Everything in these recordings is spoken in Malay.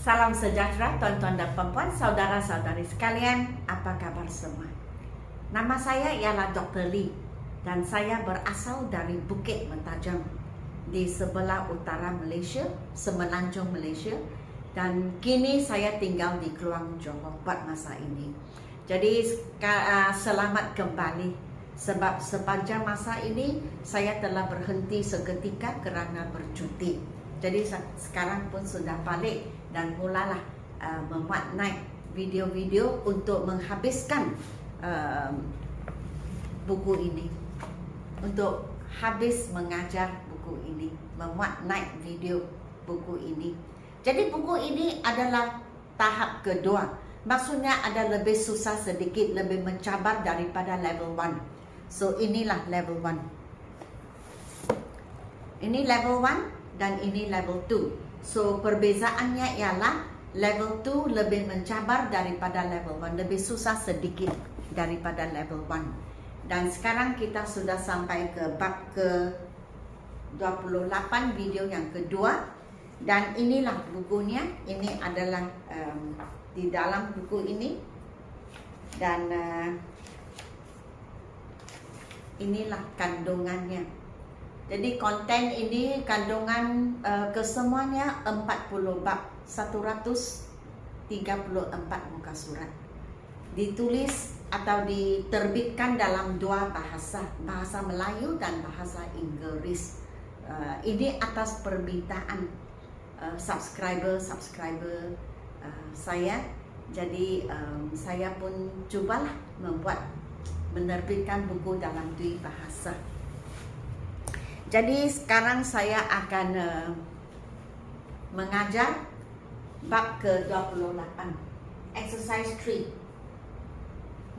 Salam sejahtera tuan-tuan dan puan-puan, saudara-saudari sekalian, apa kabar semua? Nama saya ialah Dr. Lee dan saya berasal dari Bukit Mentajam di sebelah utara Malaysia, Semenanjung Malaysia, dan kini saya tinggal di Kluang Johor pada masa ini. Jadi selamat kembali, sebab sepanjang masa ini saya telah berhenti seketika kerana bercuti. Jadi sekarang pun sudah balik dan mulalah membuat naik video-video untuk menghabiskan buku ini, untuk habis mengajar buku ini, memuat naik video buku ini. Jadi buku ini adalah tahap kedua, maksudnya ada lebih susah sedikit, lebih mencabar daripada level 1. So inilah level 1. Ini level 1 dan ini level 2. So perbezaannya ialah level 2 lebih mencabar daripada level 1, lebih susah sedikit daripada level 1. Dan sekarang kita sudah sampai ke bab ke 28, video yang kedua. Dan inilah bukunya. Ini adalah di dalam buku ini. Dan inilah kandungannya. Jadi konten ini kandungan kesemuanya 40 bab, 134 muka surat. Ditulis atau diterbitkan dalam dua bahasa, bahasa Melayu dan bahasa Inggeris. Ini atas permintaan subscriber saya. Jadi saya pun cubalah menerbitkan buku dalam dua bahasa. Jadi sekarang saya akan mengajar bab ke-28, exercise 3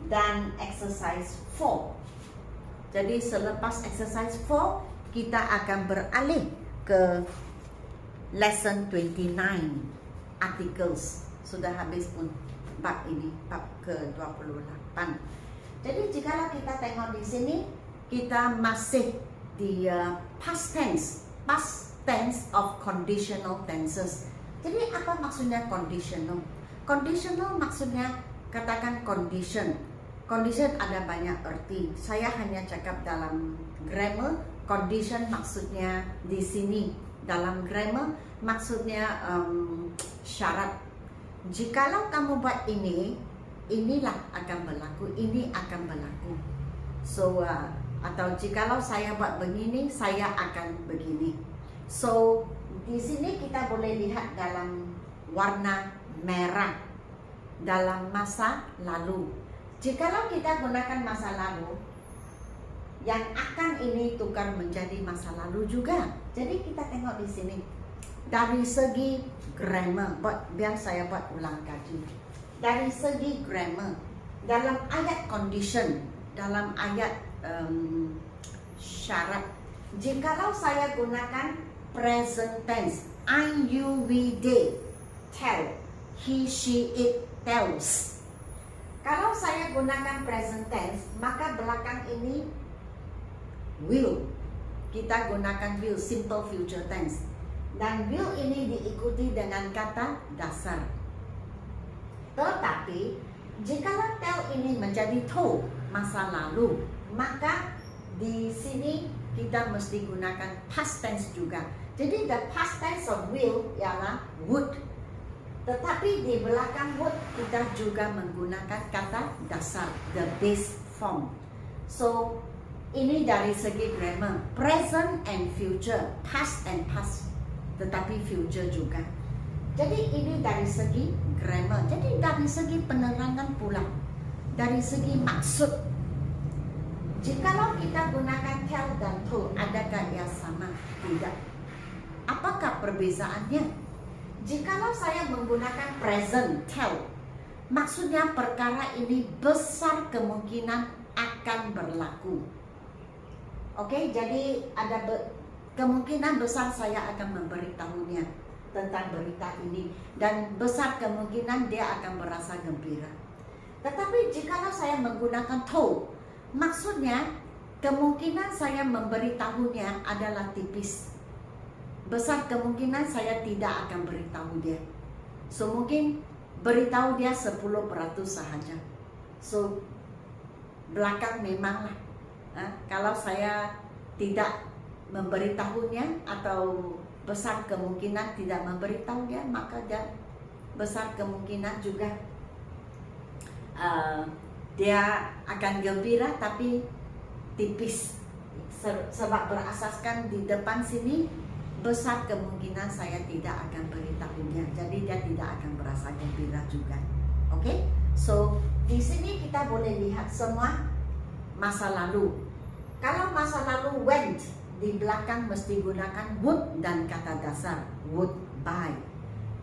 dan exercise 4. Jadi selepas exercise 4 kita akan beralih ke lesson 29, articles. Sudah habis pun bab ini, bab ke-28. Jadi jika kita tengok di sini, kita masih di past tense of conditional tenses. Jadi apa maksudnya conditional? Conditional maksudnya katakan condition. Condition ada banyak arti. Saya hanya cakap dalam grammar. Condition maksudnya di sini dalam grammar maksudnya syarat. Jikalau kamu buat ini, inilah akan berlaku, ini akan berlaku. So atau jikalau saya buat begini, saya akan begini. So di sini kita boleh lihat dalam warna merah dalam masa lalu. Jikalau kita gunakan masa lalu, yang akan ini tukar menjadi masa lalu juga. Jadi kita tengok di sini dari segi grammar. Biar saya buat ulang kaji. Dari segi grammar, dalam ayat condition, dalam ayat syarat, jikalau saya gunakan present tense, I, you, we, they, tell, he, she, it, tells. Kalau saya gunakan present tense, maka belakang ini will. Kita gunakan will, simple future tense. Dan will ini diikuti dengan kata dasar. Tetapi jikalau tell ini menjadi told, masa lalu, maka di sini kita mesti gunakan past tense juga. Jadi the past tense of will ialah would. Tetapi di belakang would kita juga menggunakan kata dasar, the base form. So ini dari segi grammar, present and future, past and past, tetapi future juga. Jadi ini dari segi grammar. Jadi dari segi penerangan pula, dari segi maksud. Jikalau kita gunakan tell dan told, adakah ia sama? Tidak. Apakah perbezaannya? Jikalau saya menggunakan present tell, maksudnya perkara ini besar kemungkinan akan berlaku. Oke, jadi ada kemungkinan besar saya akan memberitahunya tentang berita ini, dan besar kemungkinan dia akan merasa gembira. Tetapi jikalau saya menggunakan told, maksudnya kemungkinan saya memberitahunya adalah tipis. Besar kemungkinan saya tidak akan beritahu dia. So mungkin beritahu dia 10% sahaja. So belakang memanglah, kalau saya tidak memberitahunya atau besar kemungkinan tidak memberitahu dia, maka dia besar kemungkinan juga dia akan gembira tapi tipis, sebab berasaskan di depan sini besar kemungkinan saya tidak akan beritahunya, jadi dia tidak akan merasa gembira juga. Oke, so di sini kita boleh lihat semua masa lalu. Kalau masa lalu went, di belakang mesti gunakan would dan kata dasar would buy.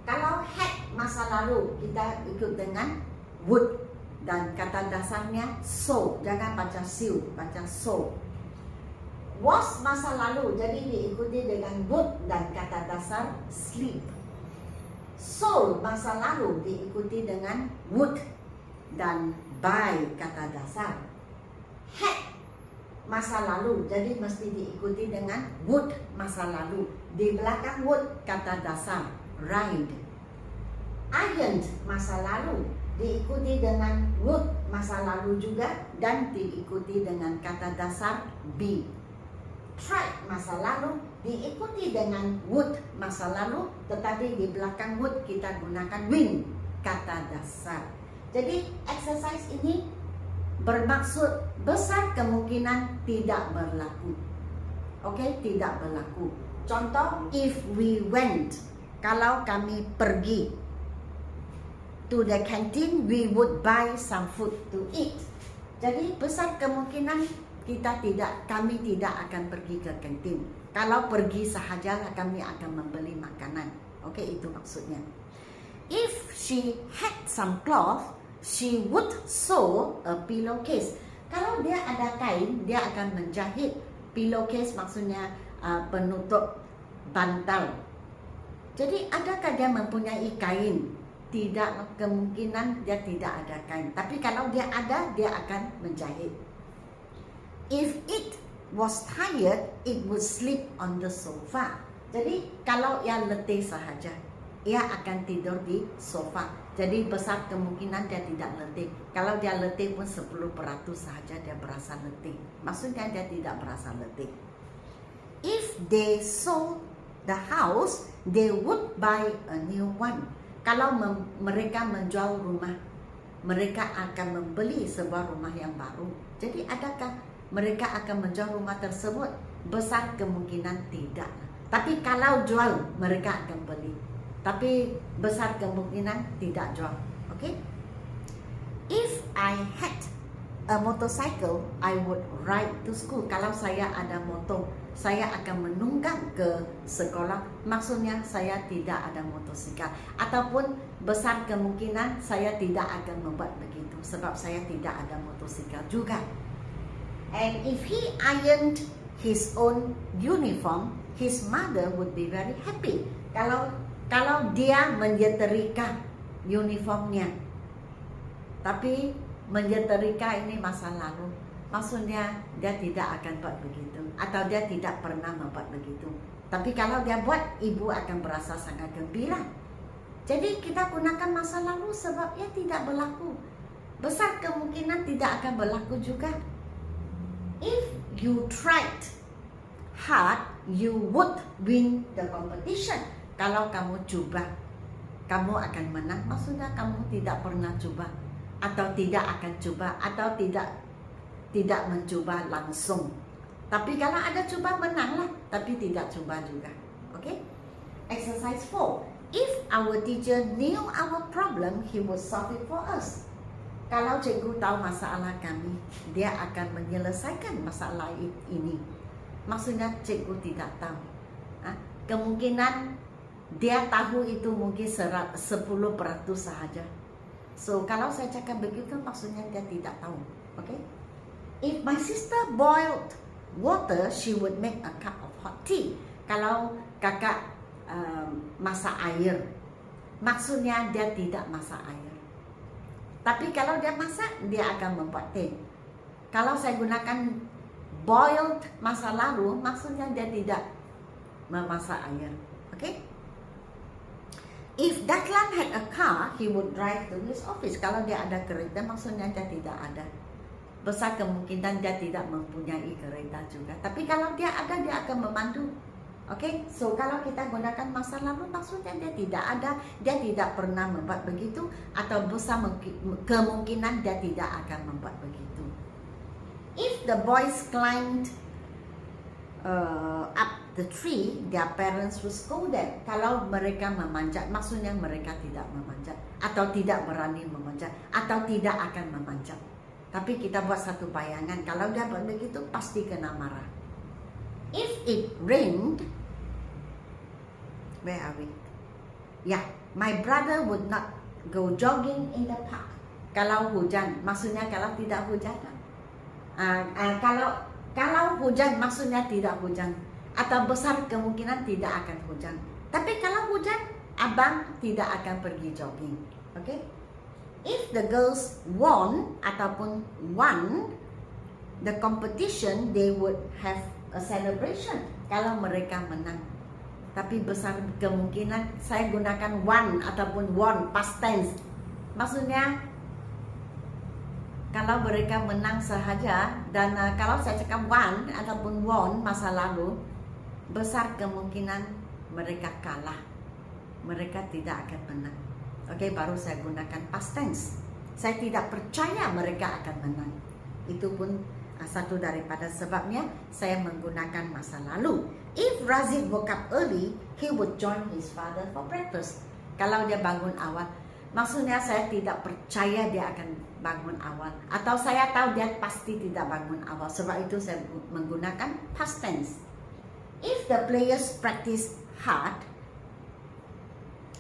Kalau had masa lalu, kita ikut dengan would dan kata dasarnya so, jangan baca siu, baca so. Was masa lalu, jadi diikuti dengan would dan kata dasar sleep. Sold masa lalu diikuti dengan would dan buy kata dasar. Had masa lalu, jadi mesti diikuti dengan would masa lalu. Di belakang would kata dasar ride. Ironed masa lalu diikuti dengan would masa lalu juga dan diikuti dengan kata dasar be. Tried masa lalu diikuti dengan would masa lalu, tetapi di belakang would kita gunakan win kata dasar. Jadi exercise ini bermaksud besar kemungkinan tidak berlaku. Oke, tidak berlaku. Contoh, if we went, kalau kami pergi to the canteen, we would buy some food to eat. Jadi besar kemungkinan kami tidak akan pergi ke kantin. Kalau pergi sahaja kami akan membeli makanan. Oke, itu maksudnya. If she had some cloth, she would sew a pillowcase. Kalau dia ada kain, dia akan menjahit. Pillowcase maksudnya penutup bantal. Jadi adakah dia mempunyai kain? Tidak, kemungkinan dia tidak ada kain. Tapi kalau dia ada, dia akan menjahit. If it was tired, it would sleep on the sofa. Jadi kalau ia letih sahaja, ia akan tidur di sofa. Jadi besar kemungkinan dia tidak letih. Kalau dia letih pun 10% sahaja dia berasa letih. Maksudnya dia tidak berasa letih. If they sold the house, they would buy a new one. Kalau mereka menjual rumah, mereka akan membeli sebuah rumah yang baru. Jadi adakah mereka akan menjual rumah tersebut? Besar kemungkinan tidak. Tapi kalau jual, mereka akan beli. Tapi besar kemungkinan tidak jual. Okay? If I had a motorcycle, I would ride to school. Kalau saya ada motor, saya akan menunggang ke sekolah. Maksudnya saya tidak ada motosikal. Ataupun besar kemungkinan saya tidak akan membuat begitu, sebab saya tidak ada motosikal juga. And if he ironed his own uniform, his mother would be very happy. Kalau dia menyetrika uniformnya, tapi menyetrika ini masa lalu, maksudnya dia tidak akan buat begitu, atau dia tidak pernah membuat begitu. Tapi kalau dia buat, ibu akan berasa sangat gembira. Jadi kita gunakan masa lalu sebab ia tidak berlaku. Besar kemungkinan tidak akan berlaku juga. If you tried hard, you would win the competition. Kalau kamu coba, kamu akan menang. Maksudnya kamu tidak pernah coba, atau tidak akan coba, atau tidak mencoba langsung. Tapi kalau ada coba, menanglah. Tapi tidak coba juga. Okay? Exercise 4. If our teacher knew our problem, he would solve it for us. Kalau cikgu tahu masalah kami, dia akan menyelesaikan masalah ini. Maksudnya cikgu tidak tahu. Kemungkinan dia tahu itu mungkin 10% sahaja. So kalau saya cakap begitu, maksudnya dia tidak tahu. Okay? If my sister boiled water, she would make a cup of hot tea. Kalau kakak masak air, maksudnya dia tidak masak air. Tapi kalau dia masak, dia akan membuat teh. Kalau saya gunakan boiled masa lalu, maksudnya dia tidak memasak air. Okay? If Declan had a car, he would drive to his office. Kalau dia ada kereta, maksudnya dia tidak ada. Besar kemungkinan dia tidak mempunyai kereta juga. Tapi kalau dia ada, dia akan memandu. Okay, so kalau kita gunakan masa lalu, maksudnya dia tidak ada, dia tidak pernah membuat begitu, atau besar kemungkinan dia tidak akan membuat begitu. If the boys climbed up the tree, their parents will scold them. Kalau mereka memanjat, maksudnya mereka tidak memanjat, atau tidak berani memanjat, atau tidak akan memanjat. Tapi kita buat satu bayangan, kalau dia buat begitu, pasti kena marah. If it rained, where are we? Yeah, my brother would not go jogging in the park. Kalau hujan, maksudnya kalau tidak hujan. Kalau hujan, maksudnya tidak hujan, atau besar kemungkinan tidak akan hujan. Tapi kalau hujan, abang tidak akan pergi jogging. Okay? If the girls won ataupun won the competition, they would have a celebration. Kalau mereka menang. Tapi besar kemungkinan saya gunakan won ataupun won past tense. Maksudnya kalau mereka menang sahaja, dan kalau saya cakap won ataupun won masa lalu, besar kemungkinan mereka kalah. Mereka tidak akan menang. Oke, baru saya gunakan past tense. Saya tidak percaya mereka akan menang. Itu pun satu daripada sebabnya saya menggunakan masa lalu. If Razid woke up early, he would join his father for breakfast. Kalau dia bangun awal, maksudnya saya tidak percaya dia akan bangun awal, atau saya tahu dia pasti tidak bangun awal. Sebab itu saya menggunakan past tense. If the players practice hard,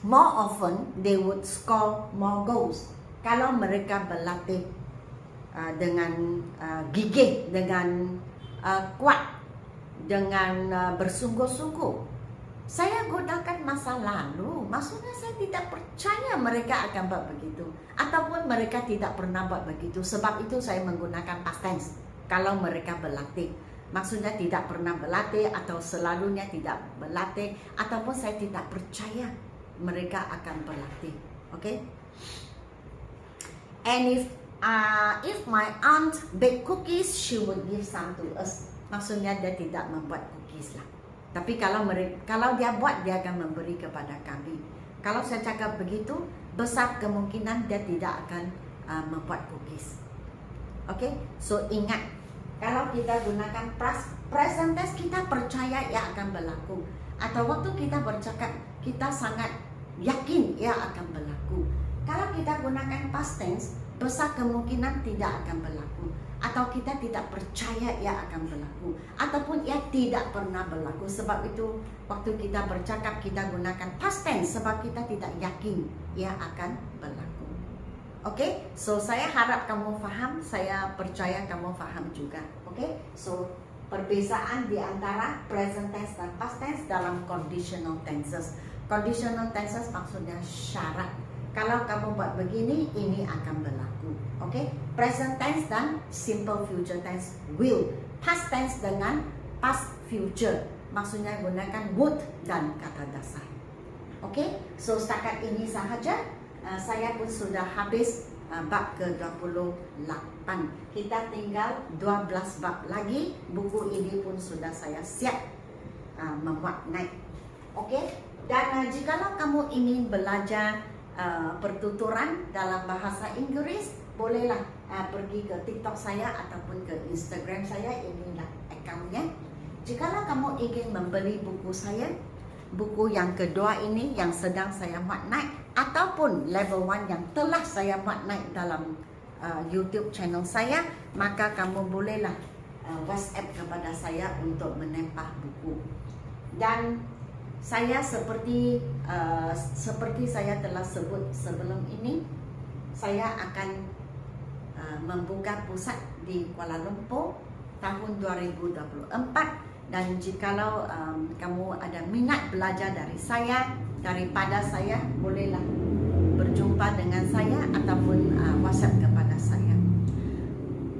more often they would score more goals. Kalau mereka berlatih dengan gigih, dengan kuat, dengan bersungguh-sungguh, saya gunakan masa lalu. Maksudnya saya tidak percaya mereka akan buat begitu, ataupun mereka tidak pernah buat begitu. Sebab itu saya menggunakan past tense. Kalau mereka berlatih, maksudnya tidak pernah berlatih, atau selalunya tidak berlatih, ataupun saya tidak percaya mereka akan berlatih. Okay? And if my aunt bake cookies, she would give some to us. Maksudnya dia tidak membuat cookies lah. Tapi kalau dia buat, dia akan memberi kepada kami. Kalau saya cakap begitu, besar kemungkinan dia tidak akan membuat cookies. Okay? So ingat, kalau kita gunakan present tense, kita percaya ia akan berlaku. Atau waktu kita bercakap, kita sangat yakin ia akan berlaku. Kalau kita gunakan past tense, besar kemungkinan tidak akan berlaku, atau kita tidak percaya ia akan berlaku, ataupun ia tidak pernah berlaku. Sebab itu waktu kita bercakap, kita gunakan past tense, sebab kita tidak yakin ia akan berlaku. Okay, so saya harap kamu faham, saya percaya kamu faham juga. Okay, so perbezaan di antara present tense dan past tense dalam conditional tenses. Conditional tenses maksudnya syarat. Kalau kamu buat begini, ini akan berlaku. Okay? Present tense dan simple future tense will. Past tense dengan past future. Maksudnya gunakan would dan kata dasar. Okay? So setakat ini sahaja. Saya pun sudah habis bab ke-28. Kita tinggal 12 bab lagi. Buku ini pun sudah saya siap memuat naik. Okay? Dan jikalau kamu ingin belajar pertuturan dalam bahasa Inggris, bolehlah pergi ke TikTok saya ataupun ke Instagram saya. Inilah akaunnya. Jikalau kamu ingin membeli buku saya, buku yang kedua ini yang sedang saya muat naik, ataupun level 1 yang telah saya muat naik dalam YouTube channel saya, maka kamu bolehlah WhatsApp kepada saya untuk menempah buku. Dan saya seperti saya telah sebut sebelum ini, saya akan membuka pusat di Kuala Lumpur tahun 2024. Dan jikalau kamu ada minat belajar dari saya, daripada saya, bolehlah berjumpa dengan saya ataupun WhatsApp kepada saya.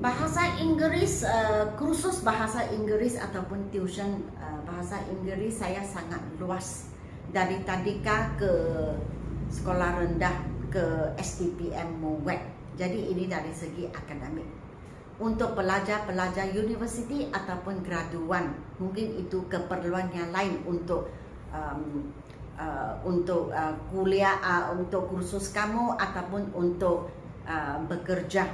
Bahasa Inggris, kursus bahasa Inggris ataupun tuition bahasa Inggris saya sangat luas. Dari tadika ke sekolah rendah ke STPM MOWET. Jadi ini dari segi akademik. Untuk pelajar-pelajar universiti ataupun graduan, mungkin itu keperluan yang lain untuk kuliah, untuk kursus kamu ataupun untuk bekerja.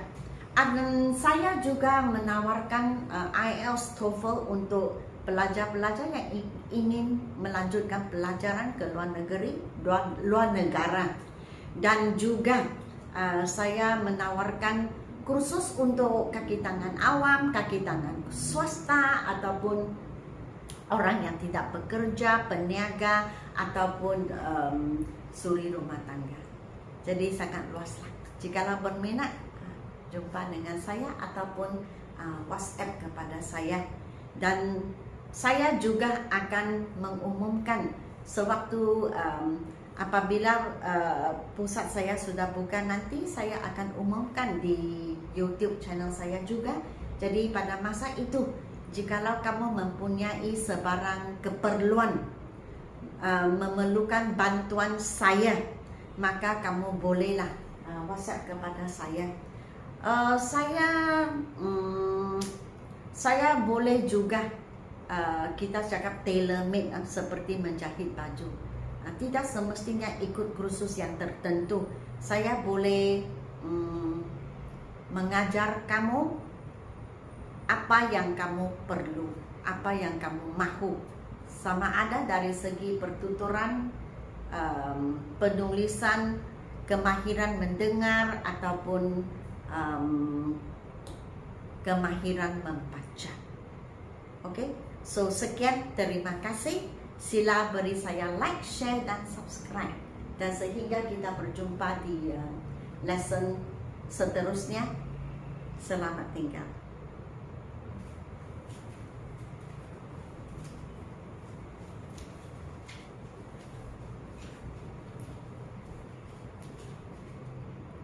Dan saya juga menawarkan IELTS TOEFL untuk pelajar-pelajar yang ingin melanjutkan pelajaran ke luar negara. Dan juga saya menawarkan kursus untuk kaki tangan awam, kaki tangan swasta, ataupun orang yang tidak bekerja, peniaga, ataupun suri rumah tangga. Jadi sangat luas lah. Jikalau berminat, jumpa dengan saya ataupun WhatsApp kepada saya. Dan saya juga akan mengumumkan sewaktu apabila pusat saya sudah buka, nanti saya akan umumkan di YouTube channel saya juga. Jadi pada masa itu, jikalau kamu mempunyai sebarang keperluan memerlukan bantuan saya, maka kamu bolehlah WhatsApp kepada saya. Saya boleh juga kita cakap tailor made, seperti menjahit baju. Tidak semestinya ikut kursus yang tertentu. Saya boleh mengajar kamu apa yang kamu perlu, apa yang kamu mahu. Sama ada dari segi pertuturan, penulisan, kemahiran mendengar, ataupun kemahiran membaca. Oke, so sekian, terima kasih. Sila beri saya like, share, dan subscribe. Dan sehingga kita berjumpa di lesson seterusnya. Selamat tinggal.